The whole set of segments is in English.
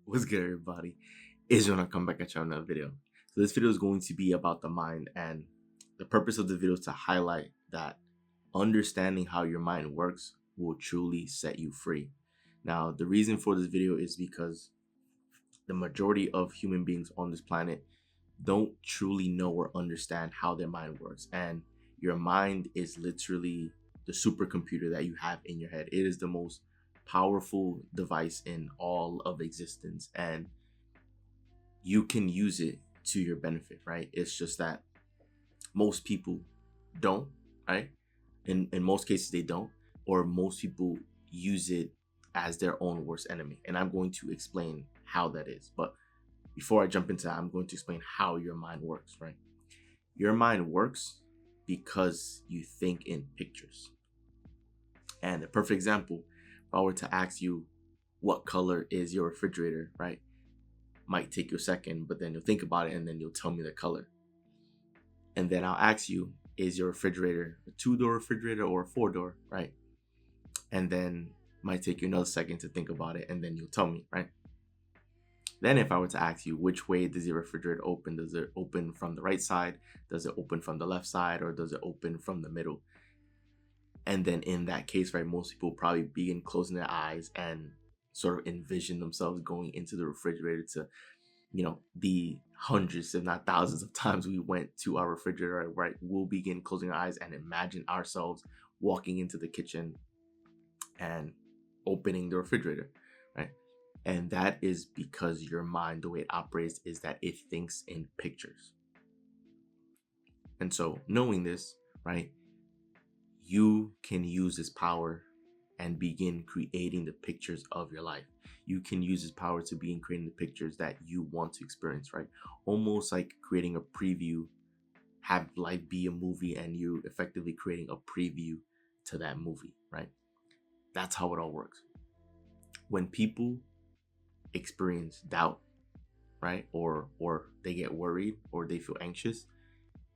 What's good, everybody? Is when I come back at you on another video. So this video is going to be about the mind, and the purpose of the video is to highlight that understanding how your mind works will truly set you free. Now, the reason for this video is because the majority of human beings on this planet don't truly know or understand how their mind works, and your mind is literally the supercomputer that you have in your head. It is the most powerful device in all of existence, and you can use it to your benefit, right? It's just that most people don't, right? In most cases they don't, or most people use it as their own worst enemy. And I'm going to explain how that is. But before I jump into that, I'm going to explain how your mind works, right? Your mind works because you think in pictures. And the perfect example, if I were to ask you what color is your refrigerator, right? Might take you a second, but then you'll think about it and then you'll tell me the color. And then I'll ask you, is your refrigerator a 2-door refrigerator or a 4-door, right? And then might take you another second to think about it and then you'll tell me, right? Then if I were to ask you, which way does your refrigerator open? Does it open from the right side? Does it open from the left side? Or does it open from the middle? And then in that case, right, most people probably begin closing their eyes and sort of envision themselves going into the refrigerator to, the hundreds, if not thousands of times we went to our refrigerator, right? We'll begin closing our eyes and imagine ourselves walking into the kitchen and opening the refrigerator, right? And that is because your mind, the way it operates, is that it thinks in pictures. And so knowing this, right, you can use this power and begin creating the pictures of your life. You can use this power to begin creating the pictures that you want to experience, right? Almost like creating a preview, have life be a movie and you effectively creating a preview to that movie, right? That's how it all works. When people experience doubt, right? Or they get worried or they feel anxious,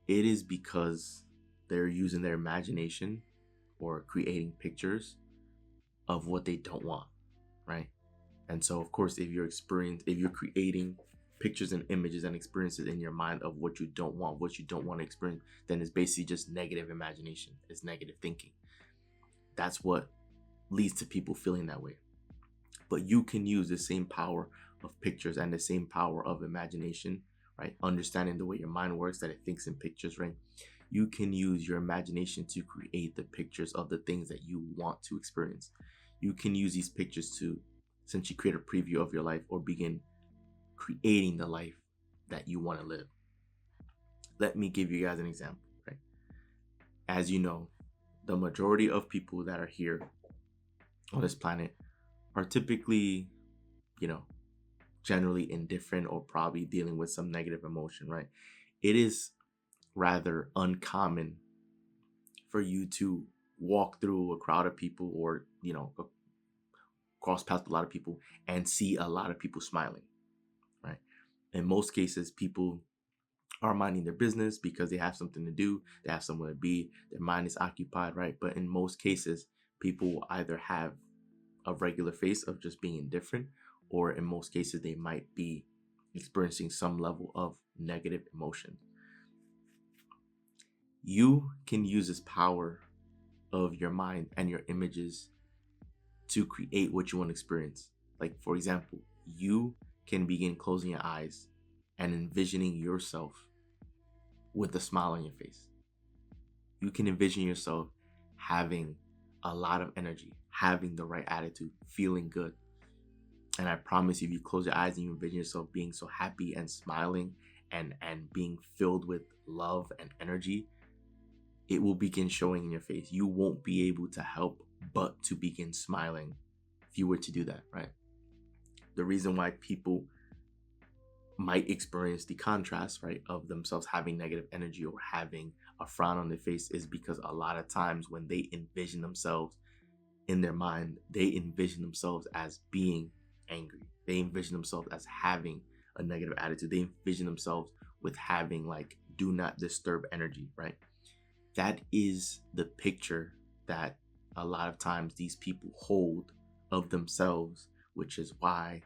it is because they're using their imagination or creating pictures of what they don't want, right? And so of course, if you're creating pictures and images and experiences in your mind of what you don't want to experience, then it's basically just negative imagination. It's negative thinking. That's what leads to people feeling that way. But you can use the same power of pictures and the same power of imagination, right? Understanding the way your mind works, that it thinks in pictures, right? You can use your imagination to create the pictures of the things that you want to experience. You can use these pictures to essentially create a preview of your life or begin creating the life that you want to live. Let me give you guys an example, right? As you know, the majority of people that are here on this planet are typically, generally indifferent or probably dealing with some negative emotion, right? It is rather uncommon for you to walk through a crowd of people or, cross past a lot of people and see a lot of people smiling, right? In most cases, people are minding their business because they have something to do, they have somewhere to be, their mind is occupied, right? But in most cases, people will either have a regular face of just being indifferent, or in most cases, they might be experiencing some level of negative emotion. You can use this power of your mind and your images to create what you want to experience. Like, for example, you can begin closing your eyes and envisioning yourself with a smile on your face. You can envision yourself having a lot of energy, having the right attitude, feeling good. And I promise you, if you close your eyes and you envision yourself being so happy and smiling and being filled with love and energy, it will begin showing in your face. You won't be able to help but to begin smiling if you were to do that, right? The reason why people might experience the contrast, right, of themselves having negative energy or having a frown on their face is because a lot of times when they envision themselves in their mind, they envision themselves as being angry. They envision themselves as having a negative attitude. They envision themselves with having like do not disturb energy, right? That is the picture that a lot of times these people hold of themselves, which is why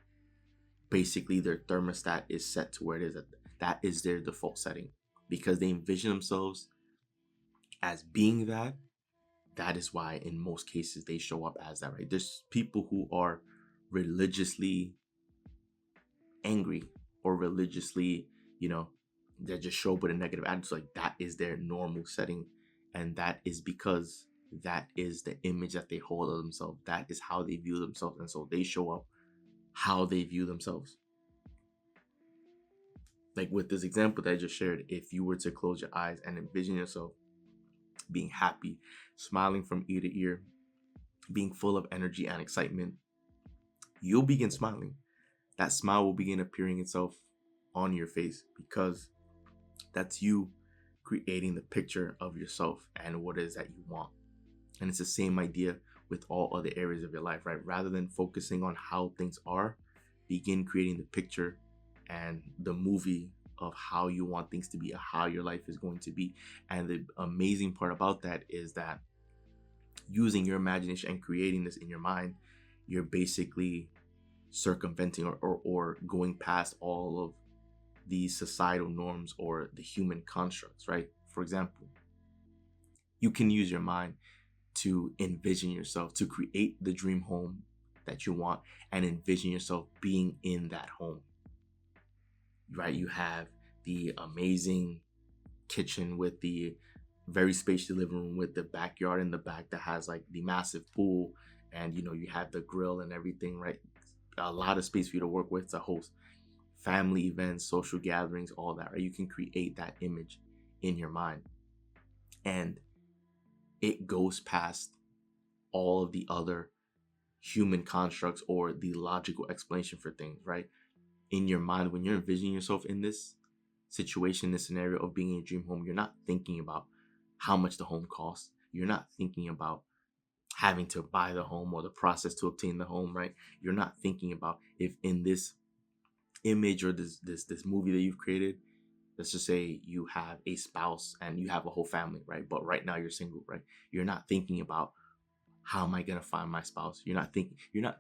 basically their thermostat is set to where it is. That is their default setting because they envision themselves as being that. That is why in most cases they show up as that, right? There's people who are religiously angry or religiously, you know, they just show up with a negative attitude. Like that is their normal setting. And that is because that is the image that they hold of themselves. That is how they view themselves. And so they show up how they view themselves. Like with this example that I just shared, if you were to close your eyes and envision yourself being happy, smiling from ear to ear, being full of energy and excitement, you'll begin smiling. That smile will begin appearing itself on your face because that's you creating the picture of yourself and what it is that you want. And it's the same idea with all other areas of your life, right? Rather than focusing on how things are, begin creating the picture and the movie of how you want things to be, how your life is going to be. And the amazing part about that is that using your imagination and creating this in your mind, you're basically circumventing or going past all of these societal norms or the human constructs, right? For example, you can use your mind to envision yourself, to create the dream home that you want and envision yourself being in that home, right? You have the amazing kitchen with the very spacious living room with the backyard in the back that has like the massive pool, and you have the grill and everything, right? A lot of space for you to work with to host family events, social gatherings, all that, right? You can create that image in your mind. And it goes past all of the other human constructs or the logical explanation for things, right? In your mind, when you're envisioning yourself in this situation, this scenario of being in a dream home, you're not thinking about how much the home costs. You're not thinking about having to buy the home or the process to obtain the home, right? You're not thinking about if in this image or this movie that you've created, let's just say you have a spouse and you have a whole family, right? But right now you're single, right? You're not thinking about how am I gonna find my spouse. You're not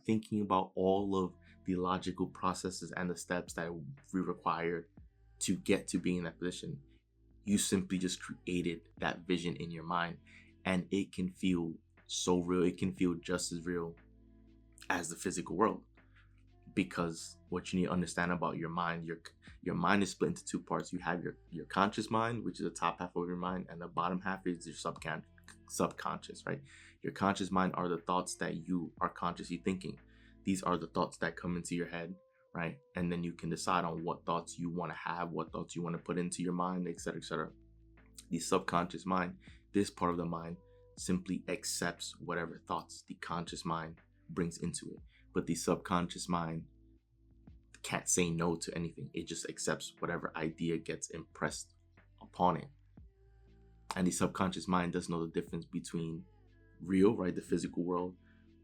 thinking about all of the logical processes and the steps that we require to get to being in that position. You simply just created that vision in your mind, and it can feel so real. It can feel just as real as the physical world, because what you need to understand about your mind, your mind is split into two parts. You have your conscious mind, which is the top half of your mind, and the bottom half is your subconscious, right? Your conscious mind are the thoughts that you are consciously thinking. These are the thoughts that come into your head, right? And then you can decide on what thoughts you want to have, what thoughts you want to put into your mind, etc., etc. The subconscious mind, this part of the mind, simply accepts whatever thoughts the conscious mind brings into it. But the subconscious mind can't say no to anything. It just accepts whatever idea gets impressed upon it. And the subconscious mind doesn't know the difference between real, right, the physical world,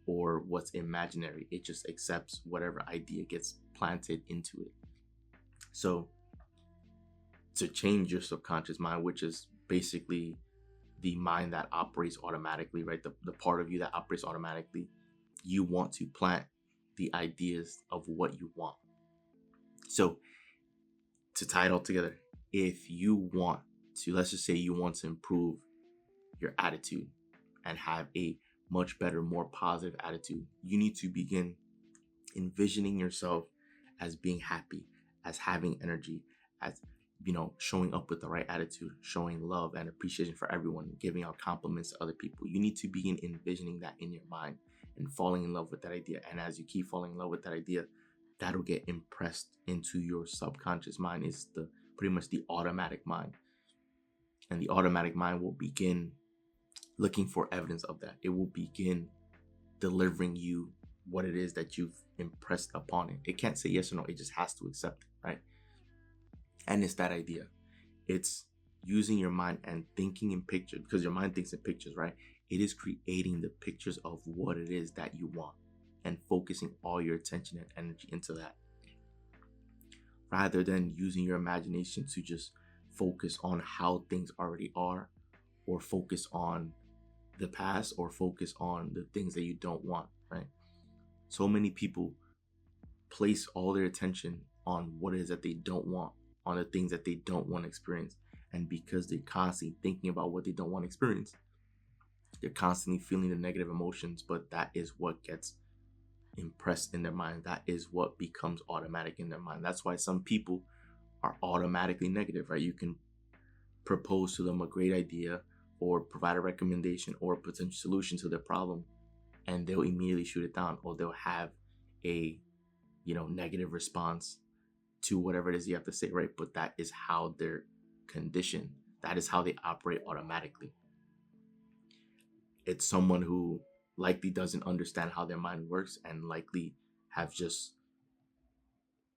or what's imaginary. It just accepts whatever idea gets planted into it. So to change your subconscious mind, which is basically the mind that operates automatically, right? The part of you that operates automatically, you want to plant the ideas of what you want. So to tie it all together, if you want to, let's just say you want to improve your attitude and have a much better, more positive attitude, you need to begin envisioning yourself as being happy, as having energy, as showing up with the right attitude, showing love and appreciation for everyone, giving out compliments to other people. You need to begin envisioning that in your mind and falling in love with that idea. And as you keep falling in love with that idea, that'll get impressed into your subconscious mind. Is the pretty much the automatic mind. And the automatic mind will begin looking for evidence of that. It will begin delivering you what it is that you've impressed upon it. It can't say yes or no. It just has to accept it, right? And it's that idea. It's using your mind and thinking in pictures, because your mind thinks in pictures, right? It is creating the pictures of what it is that you want and focusing all your attention and energy into that, rather than using your imagination to just focus on how things already are, or focus on the past, or focus on the things that you don't want, right? So many people place all their attention on what it is that they don't want, on the things that they don't want to experience. And because they're constantly thinking about what they don't want to experience, they're constantly feeling the negative emotions, but that is what gets impressed in their mind. That is what becomes automatic in their mind. That's why some people are automatically negative, right? You can propose to them a great idea or provide a recommendation or a potential solution to their problem, and they'll immediately shoot it down, or they'll have a negative response to whatever it is you have to say, right? But that is how they're conditioned. That is how they operate automatically. It's someone who likely doesn't understand how their mind works and likely have just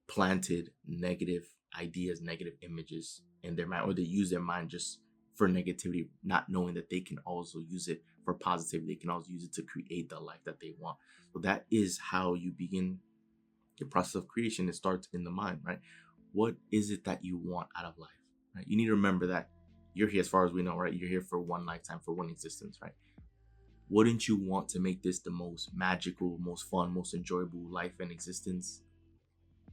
planted negative ideas, negative images in their mind, or they use their mind just for negativity, not knowing that they can also use it for positivity. They can also use it to create the life that they want. So that is how you begin the process of creation. It starts in the mind, right? What is it that you want out of life, right? You need to remember that you're here, as far as we know, right? You're here for one lifetime, for one existence, right? Wouldn't you want to make this the most magical, most fun, most enjoyable life and existence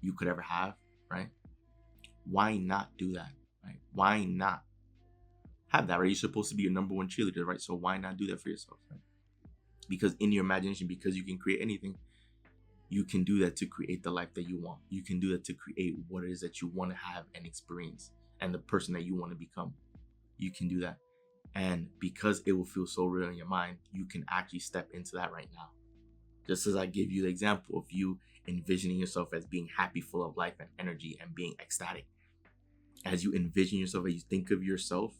you could ever have, right? Why not do that, right? Why not have that, right? You're supposed to be your number one cheerleader, right? So why not do that for yourself, right? Because in your imagination, because you can create anything, you can do that to create the life that you want. You can do that to create what it is that you want to have and experience and the person that you want to become. You can do that. And because it will feel so real in your mind, you can actually step into that right now. Just as I gave you the example of you envisioning yourself as being happy, full of life and energy, and being ecstatic. As you envision yourself, as you think of yourself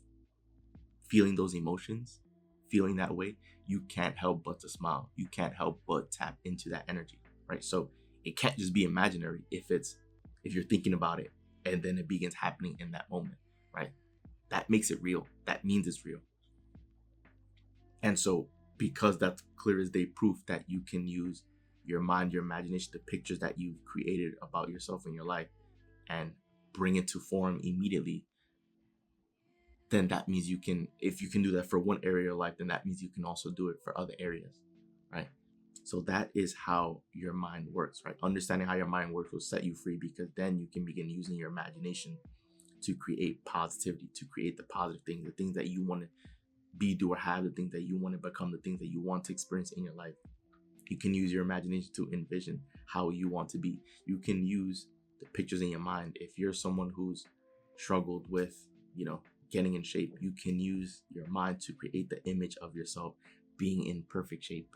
feeling those emotions, feeling that way, you can't help but to smile. You can't help but tap into that energy, right? So it can't just be imaginary if you're thinking about it and then it begins happening in that moment, right? That makes it real. That means it's real. And so because that's clear as day proof that you can use your mind, your imagination, the pictures that you've created about yourself in your life and bring it to form immediately, then that means you can, if you can do that for one area of your life, then that means you can also do it for other areas, right? So that is how your mind works, right? Understanding how your mind works will set you free, because then you can begin using your imagination to create positivity, to create the positive things, the things that you want to be, do, or have, the things that you want to become, the things that you want to experience in your life. You can use your imagination to envision how you want to be. You can use the pictures in your mind. If you're someone who's struggled with, getting in shape, you can use your mind to create the image of yourself being in perfect shape.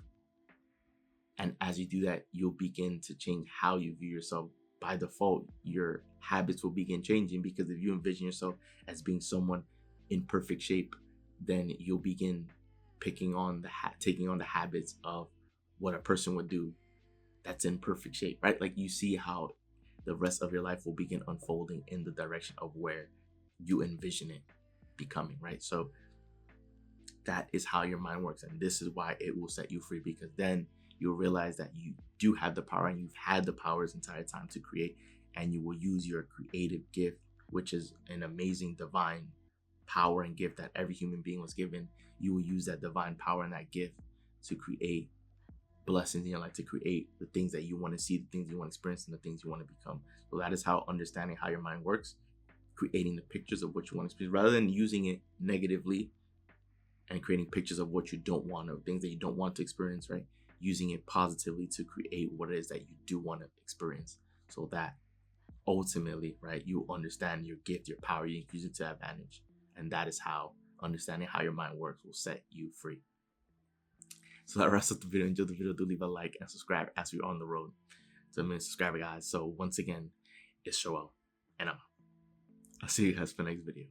And as you do that, you'll begin to change how you view yourself. By default, your habits will begin changing, because if you envision yourself as being someone in perfect shape, then you'll begin taking on the habits of what a person would do that's in perfect shape, right? Like, you see how the rest of your life will begin unfolding in the direction of where you envision it becoming, right? So that is how your mind works, and this is why it will set you free, because then you'll realize that you do have the power, and you've had the power this entire time to create, and you will use your creative gift, which is an amazing divine power and gift that every human being was given. You will use that divine power and that gift to create blessings in your life, to create the things that you want to see, the things you want to experience, and the things you want to become. So that is how understanding how your mind works, creating the pictures of what you want to experience, rather than using it negatively and creating pictures of what you don't want, or things that you don't want to experience, right? Using it positively to create what it is that you do want to experience, so that ultimately, right, you understand your gift, your power, you use it to advantage. And that is how understanding how your mind works will set you free. So that wraps up the video. Enjoy the video. Do leave a like and subscribe as we're on the road to 1 million subscriber, guys. So once again, it's Joel, and I'll see you guys for the next video.